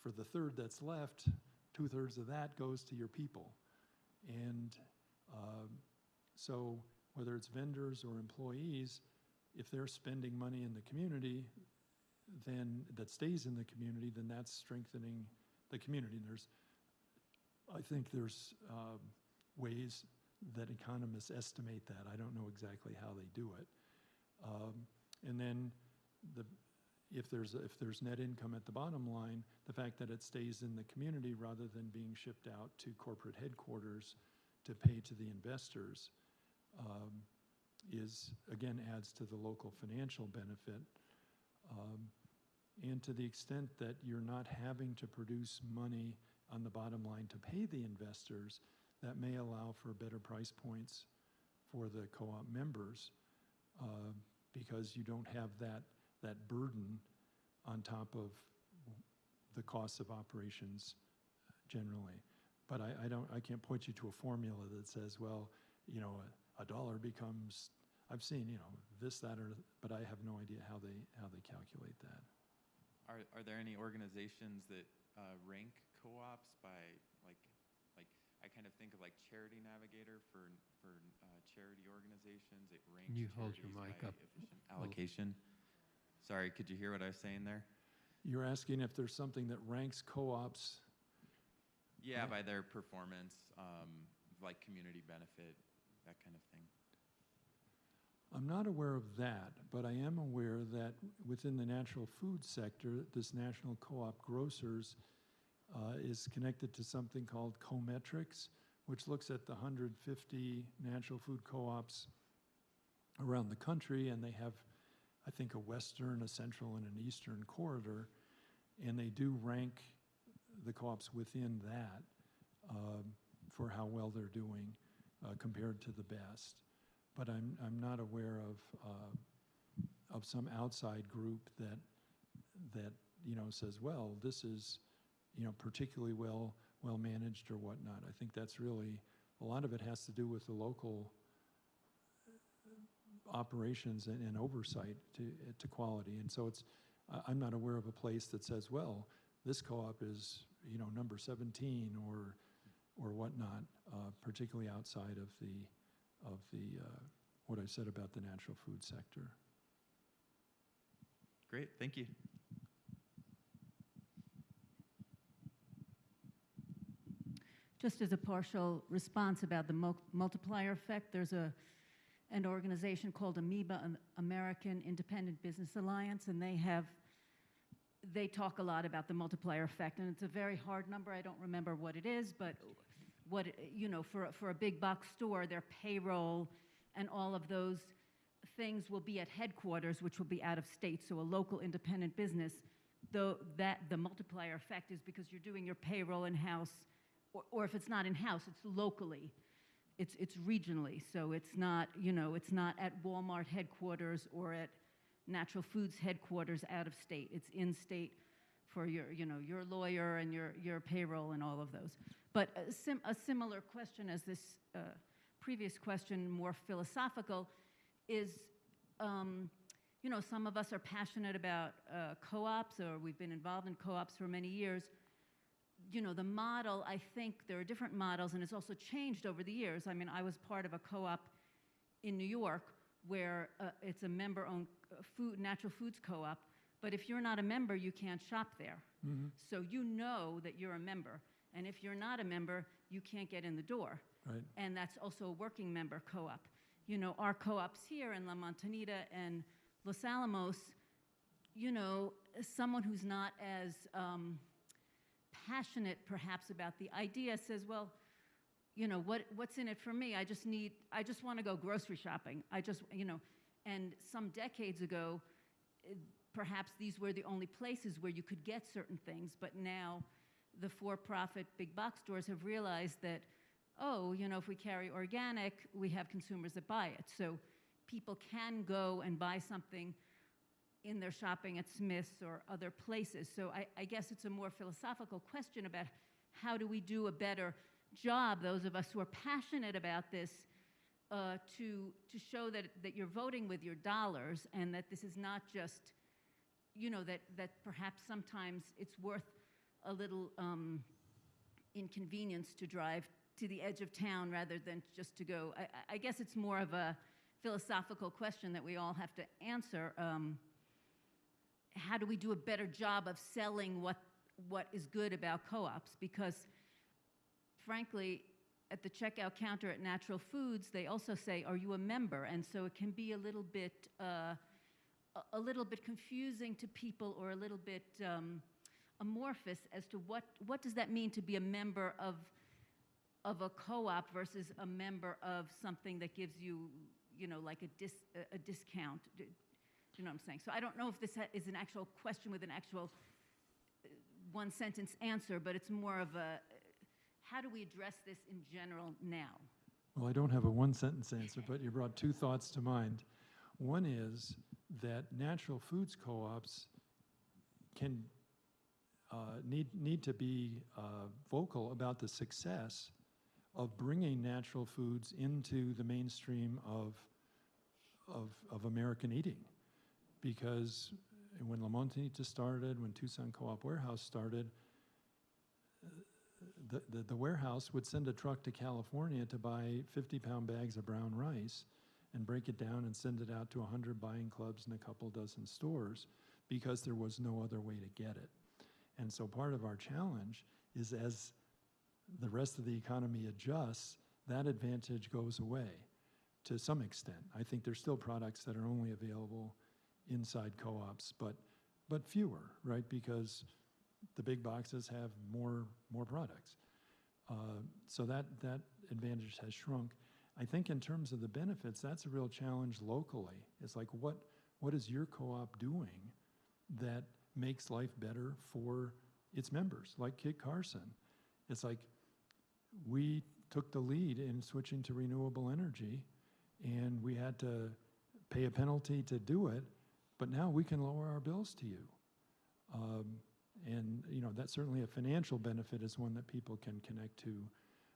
for the third that's left, 2/3 of that goes to your people. And so whether it's vendors or employees, if they're spending money in the community, then that stays in the community, then that's strengthening the community. And I think there's ways that economists estimate that. I don't know exactly how they do it. And then if there's net income at the bottom line, the fact that it stays in the community rather than being shipped out to corporate headquarters to pay to the investors adds to the local financial benefit. And to the extent that you're not having to produce money on the bottom line to pay the investors, that may allow for better price points for the co-op members because you don't have that burden on top of the costs of operations generally. But I can't point you to a formula that says, well, you know, a dollar becomes, I've seen, you know, this, that, or, but I have no idea how they calculate that. Are there any organizations that rank co-ops by like I kind of think of like Charity Navigator for charity organizations. It ranks Can you hold your charities mic by up? efficient allocation. Sorry, could you hear what I was saying there? You're asking if there's something that ranks co-ops. Yeah, Right. by their performance, like community benefit, that kind of thing. I'm not aware of that, but I am aware that within the natural food sector, this National Co-op Grocers is connected to something called Cometrics, which looks at the 150 natural food co-ops around the country, and they have, I think, a western, a central, and an eastern corridor, and they do rank the co-ops within that for how well they're doing compared to the best. But I'm not aware of some outside group that you know says, well, this is, you know, particularly well managed or whatnot. I think that's really, a lot of it has to do with the local operations and oversight to quality. And so it's, I'm not aware of a place that says, well, this co-op is, you know, number 17 or whatnot, particularly outside of the what I said about the natural food sector. Great, thank you. Just as a partial response about the multiplier effect, there's an organization called Amoeba, American Independent Business Alliance, and they talk a lot about the multiplier effect, and it's a very hard number. I don't remember what it is, but what, you know, for a big box store, their payroll and all of those things will be at headquarters, which will be out of state, so a local independent business, though that the multiplier effect is because you're doing your payroll in-house, or if it's not in-house, it's locally, it's regionally, so it's not, you know, it's not at Walmart headquarters or at Natural Foods headquarters out of state. It's in-state for your, you know, your lawyer and your payroll and all of those. But a similar question as this previous question, more philosophical, is, you know, some of us are passionate about co-ops, or we've been involved in co-ops for many years. You know, the model, I think there are different models, and it's also changed over the years. I mean, I was part of a co-op in New York where it's a member-owned natural foods co-op, but if you're not a member, you can't shop there. Mm-hmm. So you know that you're a member, and if you're not a member, you can't get in the door. Right. And that's also a working member co-op. You know, our co-ops here in La Montanita and Los Alamos, you know, someone who's not as passionate perhaps about the idea says, well, you know, what's in it for me? I just want to go grocery shopping. You know, and some decades ago, perhaps these were the only places where you could get certain things, but now the for-profit big box stores have realized that, oh, you know, if we carry organic, we have consumers that buy it. So people can go and buy something in their shopping at Smith's or other places. So I guess it's a more philosophical question about how do we do a better job, those of us who are passionate about this, to show that you're voting with your dollars and that this is not just, you know, that perhaps sometimes it's worth a little inconvenience to drive to the edge of town rather than just to go. I guess it's more of a philosophical question that we all have to answer. How do we do a better job of selling what is good about co-ops? Because frankly, at the checkout counter at Natural Foods, they also say, are you a member? And so it can be a little bit confusing to people, or a little bit amorphous as to what does that mean to be a member of a co-op versus a member of something that gives you, you know, like a discount. Do you know what I'm saying? So I don't know if this is an actual question with an actual one-sentence answer, but it's more of a, how do we address this in general now? Well, I don't have a one-sentence answer, but you brought two thoughts to mind. One is that natural foods co-ops can need to be vocal about the success of bringing natural foods into the mainstream of American eating. Because when La Montanita started, when Tucson Co-op Warehouse started, the warehouse would send a truck to California to buy 50-pound bags of brown rice and break it down and send it out to 100 buying clubs and a couple dozen stores because there was no other way to get it. And so part of our challenge is as the rest of the economy adjusts, that advantage goes away to some extent. I think there's still products that are only available inside co-ops, but fewer, right? Because the big boxes have more products. So that advantage has shrunk. I think in terms of the benefits, that's a real challenge locally. It's like, what is your co-op doing that makes life better for its members, like Kit Carson? It's like, we took the lead in switching to renewable energy, and we had to pay a penalty to do it, but now we can lower our bills to you. And that's certainly a financial benefit is one that people can connect to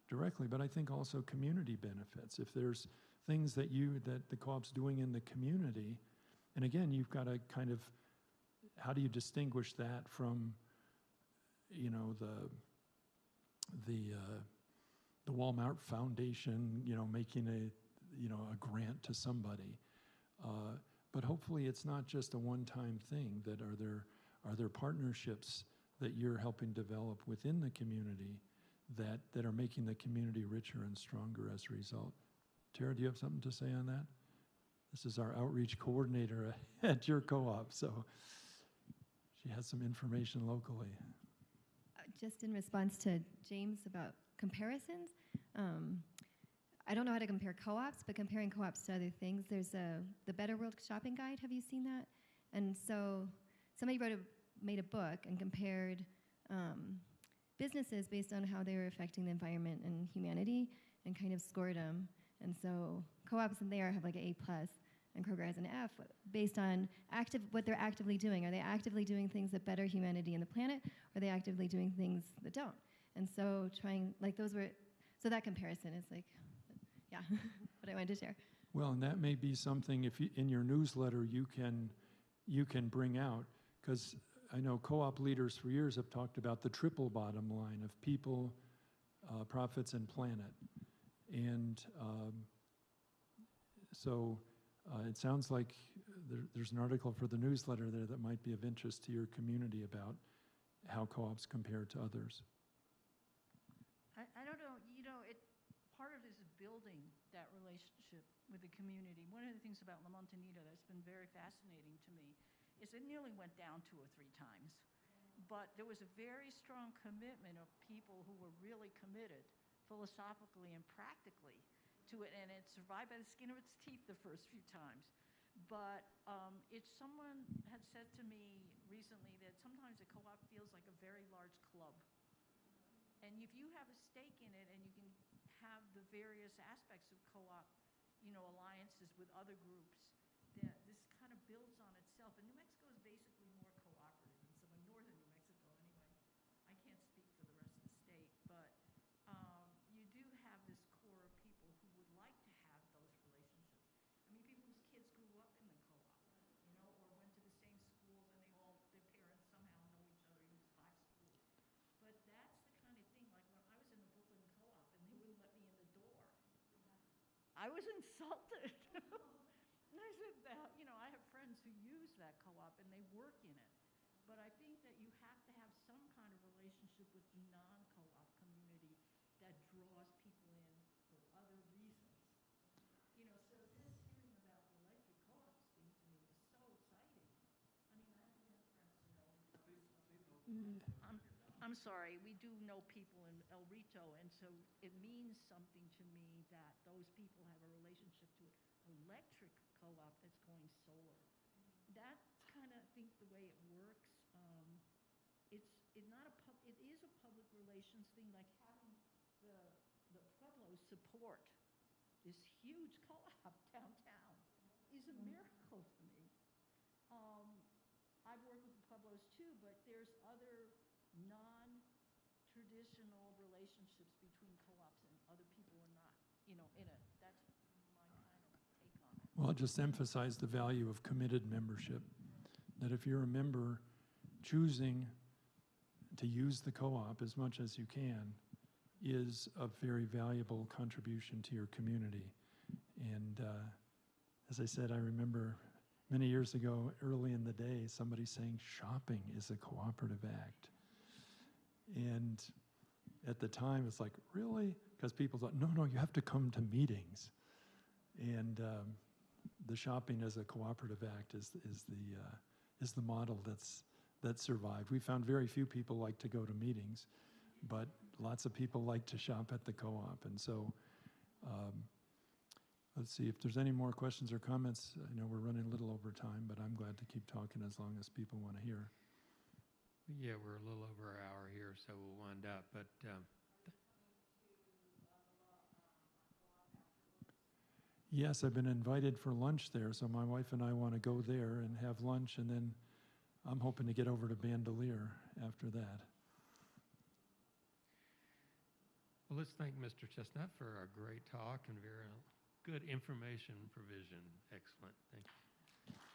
directly, but I think also community benefits. If there's things that the co-op's doing in the community, and again, you've got to kind of, how do you distinguish that from, the Walmart Foundation, making a grant to somebody. But hopefully it's not just a one-time thing. That are there partnerships that you're helping develop within the community that are making the community richer and stronger as a result? Tara, do you have something to say on that? This is our outreach coordinator at your co-op, so she has some information locally. Just in response to James about comparisons, I don't know how to compare co-ops, but comparing co-ops to other things, there's the Better World Shopping Guide. Have you seen that? And so somebody made a book and compared businesses based on how they were affecting the environment and humanity and kind of scored them. And so co-ops in there have like an A+, and Kroger has an F based on what they're actively doing. Are they actively doing things that better humanity and the planet? Or are they actively doing things that don't? And so so that comparison is like, yeah, what I wanted to share. Well, and that may be something if in your newsletter you can bring out, because I know co-op leaders for years have talked about the triple bottom line of people, profits, and planet. And so it sounds like there's an article for the newsletter there that might be of interest to your community about how co-ops compare to others. I don't know, part of it is building that relationship with the community. One of the things about La Montanita that's been very fascinating to me is it nearly went down 2 or 3 times. But there was a very strong commitment of people who were really committed philosophically and practically to it, and it survived by the skin of its teeth the first few times. But if someone had said to me recently that sometimes a co-op feels like a very large club. And if you have a stake in it and you can have the various aspects of co-op, alliances with other groups, that this kind of builds on itself. And New Mexico is basically more cooperative than some of northern New Mexico anyway. I can't speak for the rest of the state, but you do have this core of people who would like to have those relationships. I mean, people whose kids grew up in the co-op, or went to the same schools and their parents somehow know each other in these 5 schools. But that's the kind of thing, like when I was in the Brooklyn co-op and they wouldn't let me in the door. I was insulted. And I said, I have friends who use that co-op and they work in it. But I think that you have to have some kind of relationship with the non-co-op community that draws people in for other reasons. So this hearing about the electric co-ops thing to me was so exciting. I mean, I have friends, I'm sorry, we do know people in El Rito, and so it means something to me that those people have a relationship to an electric co-op that's going solar. That's kind of, I think, the way it works. It is a public relations thing, like having the Pueblo support this huge co-op downtown is a miracle to me. I've worked with the Pueblos too, but there's other non-traditional relationships between co-ops and other people who are not, that's my kind of take on it. Well, just emphasize the value of committed membership. That if you're a member, choosing to use the co-op as much as you can is a very valuable contribution to your community. And as I said, I remember many years ago, early in the day, somebody saying shopping is a cooperative act. And at the time, it's like, really? Because people thought, no, you have to come to meetings. And the shopping as a cooperative act is the model that survived. We found very few people like to go to meetings, but lots of people like to shop at the co-op. And so let's see if there's any more questions or comments. I know we're running a little over time, but I'm glad to keep talking as long as people want to hear. Yeah, we're a little over an hour here, so we'll wind up. But yes, I've been invited for lunch there, so my wife and I want to go there and have lunch, and then I'm hoping to get over to Bandelier after that. well, let's thank Mr. Chestnut for a great talk and very good information provision. Excellent. Thank you.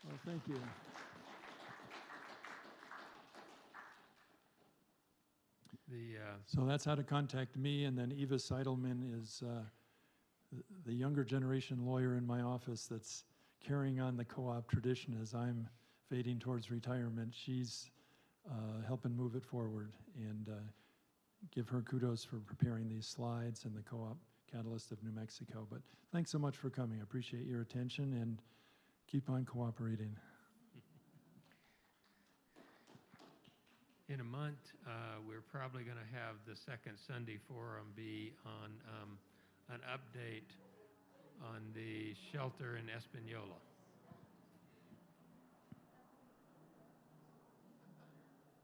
Well, thank you. So that's how to contact me, and then Eva Seidelman is the younger generation lawyer in my office that's carrying on the co-op tradition as I'm fading towards retirement. She's helping move it forward, and give her kudos for preparing these slides and the co-op catalyst of New Mexico. But thanks so much for coming. I appreciate your attention, and keep on cooperating. In a month, we're probably going to have the second Sunday forum be on an update on the shelter in Espanola.